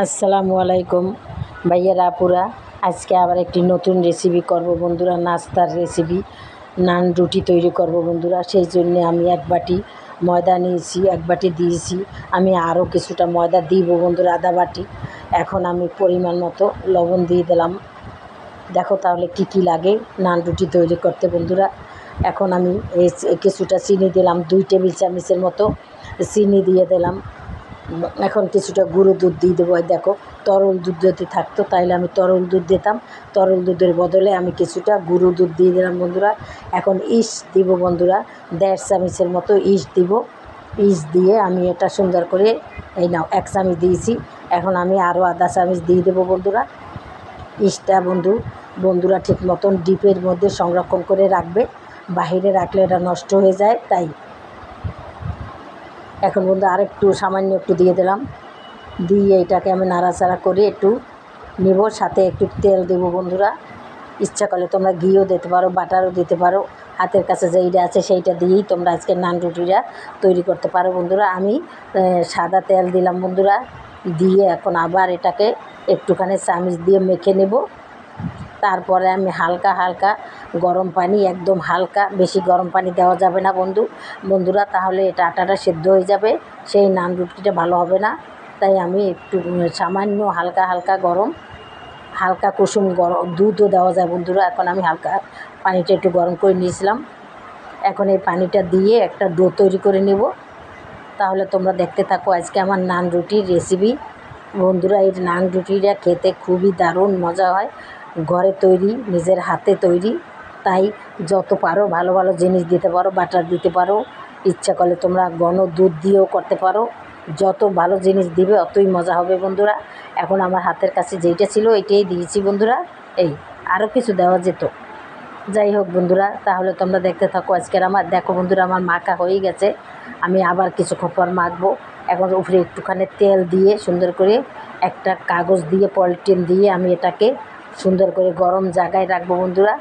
আসসালামু আলাইকুম ভাইয়ারা আপুরা। আজকে আবার একটি নতুন রেসিপি করব বন্ধুরা, নাস্তার রেসিপি। নান রুটি তৈরি করব বন্ধুরা। সেই জন্যে আমি এক বাটি ময়দা নিয়েছি, এক বাটি দিয়েছি। আমি আরও কিছুটা ময়দা দিব বন্ধুরা, আধা বাটি। এখন আমি পরিমাণ মতো লবণ দিয়ে দিলাম। দেখো তাহলে কি কি লাগে নান রুটি তৈরি করতে বন্ধুরা। এখন আমি কিছুটা চিনি দিলাম, 2 টেবিল চামচের মতো চিনি দিয়ে দিলাম। এখন কিছুটা গুঁড়ো দুধ দিয়ে দেবো। দেখো তরল দুধ যদি থাকতো তাহলে আমি তরল দুধ দিতাম, তরল দুধের বদলে আমি কিছুটা গুঁড়ো দুধ দিয়ে দিলাম বন্ধুরা। এখন ইস্ট দিব বন্ধুরা, 1.5 চামচের মতো ইস্ট দিব। ইস্ট দিয়ে আমি এটা সুন্দর করে, এই নাও 1 চামচ দিয়েছি। এখন আমি আরও আধা চামচ দিয়ে দেবো বন্ধুরা। ইস্টটা বন্ধুরা ঠিক মতন ডিপের মধ্যে সংরক্ষণ করে রাখবে, বাহিরে রাখলে এটা নষ্ট হয়ে যায়। তাই এখন বন্ধু আরেকটু সামান্য একটু দিয়ে দিলাম, দিয়ে এটাকে আমি নাড়াচাড়া করে একটু নেব। সাথে একটু তেল দেবো বন্ধুরা। ইচ্ছা করলে তোমরা ঘিও দিতে পারো, বাটারও দিতে পারো। হাতের কাছে যেইটা আছে সেইটা দিয়েই তোমরা আজকে নান রুটিটা তৈরি করতে পারো বন্ধুরা। আমি সাদা তেল দিলাম বন্ধুরা, দিয়ে এখন আবার এটাকে একটুখানি চামচ দিয়ে মেখে নেব। তারপরে আমি হালকা হালকা গরম পানি, একদম হালকা, বেশি গরম পানি দেওয়া যাবে না বন্ধুরা, তাহলে এটা আটাটা সেদ্ধ হয়ে যাবে, সেই নান রুটিটা ভালো হবে না। তাই আমি একটু সামান্য হালকা হালকা গরম, হালকা কুসুম গরম দুধও দেওয়া যায় বন্ধুরা। এখন আমি হালকা পানিটা একটু গরম করে নিয়েছিলাম। এখন এই পানিটা দিয়ে একটা ডো তৈরি করে নেব। তাহলে তোমরা দেখতে থাকো আজকে আমার নান রুটির রেসিপি বন্ধুরা। এই নান রুটিটা খেতে খুবই দারুণ মজা হয়, ঘরে তৈরি, নিজের হাতে তৈরি। তাই যত পারো ভালো ভালো জিনিস দিতে পারো, বাটার দিতে পারো, ইচ্ছা করলে তোমরা ঘন দুধ দিয়েও করতে পারো। যত ভালো জিনিস দিবে অতই মজা হবে বন্ধুরা। এখন আমার হাতের কাছে যেইটা ছিল এটাই দিয়েছি বন্ধুরা। এই আরও কিছু দেওয়া যেত, যাই হোক বন্ধুরা। তাহলে তোমরা দেখতে থাকো আজকের আমার। দেখো বন্ধুরা আমার মাখা হয়ে গেছে, আমি আবার কিছুক্ষণ পর মাখবো। এখন উপরে একটুখানি তেল দিয়ে সুন্দর করে একটা কাগজ দিয়ে, পলিথিন দিয়ে আমি এটাকে সুন্দর করে গরম জায়গায় রাখবো বন্ধুরা।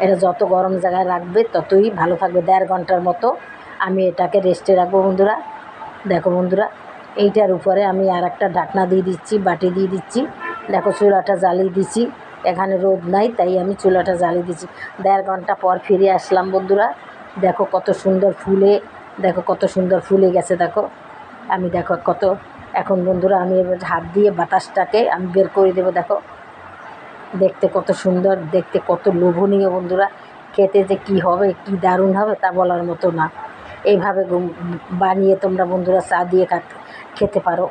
এটা যত গরম জায়গায় রাখবে ততই ভালো থাকবে। 1.5 ঘন্টার মতো আমি এটাকে রেস্টে রাখবো বন্ধুরা। দেখো বন্ধুরা, এইটার উপরে আমি আর একটা ঢাকনা দিয়ে দিচ্ছি, বাটি দিয়ে দিচ্ছি। দেখো চুলাটা জ্বালিয়ে দিচ্ছি, এখানে রোদ নাই তাই আমি চুলাটা জ্বালিয়ে দিচ্ছি। 1.5 ঘন্টা পর ফিরে আসলাম বন্ধুরা। দেখো কত সুন্দর ফুলে, দেখো কত সুন্দর ফুলে গেছে। দেখো আমি দেখো কত, এখন বন্ধুরা আমি এবার হাত দিয়ে বাতাসটাকে আমি বের করে দেবো। দেখো দেখতে কত সুন্দর, দেখতে কত লোভনীয় বন্ধুরা। খেতে যে কী হবে, কী দারুণ হবে তা বলার মতো না। এইভাবে বানিয়ে তোমরা বন্ধুরা চা দিয়ে খেতে পারো,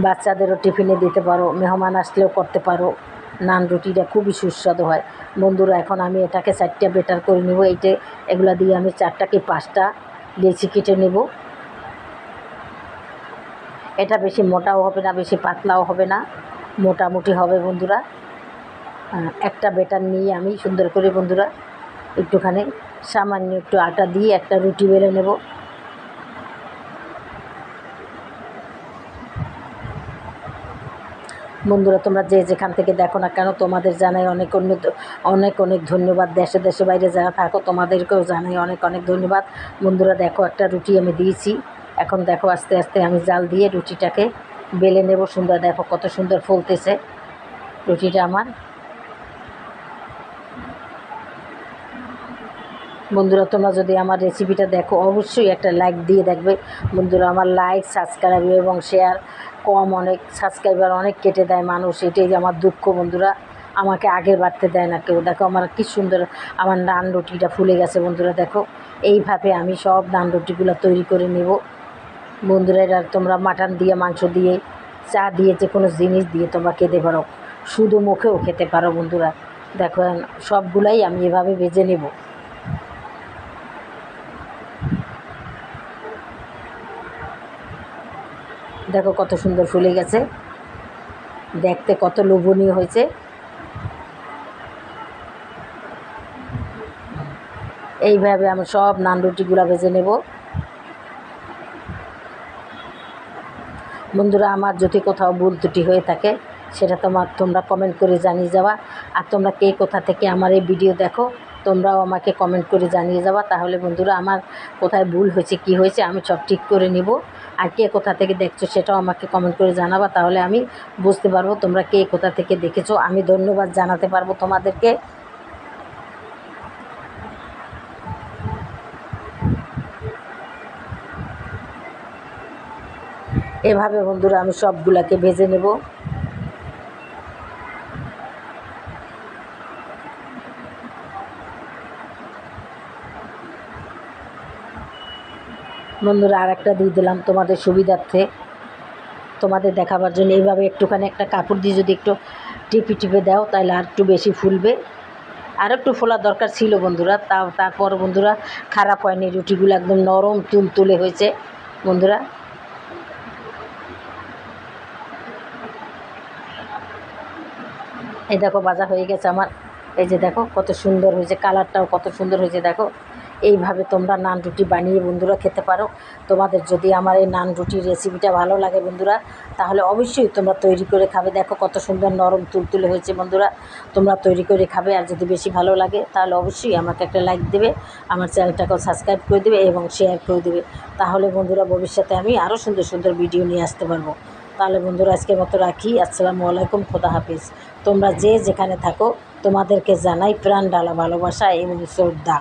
বাচ্চাদেরও টিফিনে দিতে পারো, মেহমান আসলেও করতে পারো। নান রুটিটা খুবই সুস্বাদু হয় বন্ধুরা। এখন আমি এটাকে 4টা বেটার করে নেব। এগুলা দিয়ে আমি 4টা কি 5টা লেচি কেটে নেব। এটা বেশি মোটাও হবে না, বেশি পাতলাও হবে না, মোটামুটি হবে বন্ধুরা। একটা বেটার নিয়ে আমি সুন্দর করে বন্ধুরা একটুখানি সামান্য একটু আটা দিয়ে একটা রুটি বেলে নেব। বন্ধুরা তোমরা যে যেখান থেকে দেখো না কেন তোমাদের জানাই অনেক অনেক অনেক ধন্যবাদ। দেশে দেশে বাইরে যারা থাকো তোমাদেরকেও জানাই অনেক অনেক ধন্যবাদ বন্ধুরা। দেখো একটা রুটি আমি দিয়েছি। এখন দেখো আস্তে আস্তে আমি জাল দিয়ে রুটিটাকে বেলে নেব সুন্দর। দেখো কত সুন্দর ফুলতেছে রুটিটা আমার। বন্ধুরা তোমরা যদি আমার রেসিপিটা দেখো অবশ্যই একটা লাইক দিয়ে দেখবে বন্ধুরা। আমার লাইক, সাবস্ক্রাইব এবং শেয়ার কম, অনেক সাবস্ক্রাইবার অনেক কেটে দেয় মানুষ, এটাই আমার দুঃখ বন্ধুরা। আমাকে আগে বাড়তে দেয় না কেউ। দেখো আমার কি সুন্দর আমার নান রুটিটা ফুলে গেছে বন্ধুরা। দেখো এইভাবে আমি সব নান রুটিগুলো তৈরি করে নেব বন্ধুরা। এটা তোমরা মাটন দিয়ে, মাংস দিয়ে, চা দিয়ে, যে কোনো জিনিস দিয়ে তোমরা খেতে পারো, শুধু মুখেও খেতে পারো বন্ধুরা। দেখো সবগুলাই আমি এভাবে ভেজে নেব। দেখো কত সুন্দর ফুলে গেছে, দেখতে কত লোভনীয় হয়েছে। এইভাবে আমি সব নান রুটিগুলো ভেজে নেব বন্ধুরা। আমার যদি কোথাও ভুল ত্রুটি হয়ে থাকে সেটা তোমরা কমেন্ট করে জানিয়ে যাওয়া। আর তোমরা কে কোথা থেকে আমার এই ভিডিও দেখো তোমরাও আমাকে কমেন্ট করে জানিয়ে যাবা। তাহলে বন্ধুরা আমার কোথায় ভুল হয়েছে কী হয়েছে আমি সব ঠিক করে নিব। আর কে কোথা থেকে দেখছো সেটাও আমাকে কমেন্ট করে জানাবা, তাহলে আমি বুঝতে পারবো তোমরা কে কোথা থেকে দেখেছো, আমি ধন্যবাদ জানাতে পারবো তোমাদেরকে। এভাবে বন্ধুরা আমি সবগুলাকে ভেজে নেব। বন্ধুরা আর একটা দিয়ে দিলাম তোমাদের সুবিধার্থে, তোমাদের দেখাবার জন্য। এইভাবে একটুখানি একটা কাপড় দিয়ে যদি একটু টিপে টিপে দাও তাহলে আর একটু বেশি ফুলবে। আর একটু ফোলার দরকার ছিল বন্ধুরা, তারপর বন্ধুরা খারাপ হয়নি, রুটিগুলো একদম নরম তুলতুলে হয়েছে বন্ধুরা। এই দেখো ভাজা হয়ে গেছে আমার, এই যে দেখো কত সুন্দর হয়েছে, কালারটাও কত সুন্দর হয়েছে দেখো। এইভাবে তোমরা নান রুটি বানিয়ে বন্ধুরা খেতে পারো। তোমাদের যদি আমার এই নান রুটির রেসিপিটা ভালো লাগে বন্ধুরা, তাহলে অবশ্যই তোমরা তৈরি করে খাবে। দেখো কত সুন্দর নরম তুলতুলে হয়েছে বন্ধুরা, তোমরা তৈরি করে খাবে। আর যদি বেশি ভালো লাগে তাহলে অবশ্যই আমাকে একটা লাইক দেবে, আমার চ্যানেলটাকেও সাবস্ক্রাইব করে দেবে এবং শেয়ার করে দেবে। তাহলে বন্ধুরা ভবিষ্যতে আমি আরও সুন্দর সুন্দর ভিডিও নিয়ে আসতে পারবো। তাহলে বন্ধুরা আজকের মতো রাখি। আসসালামু আলাইকুম, খোদা হাফিজ। তোমরা যে যেখানে থাকো তোমাদেরকে জানাই প্রাণ ঢালা ভালোবাসা এবং শ্রদ্ধা।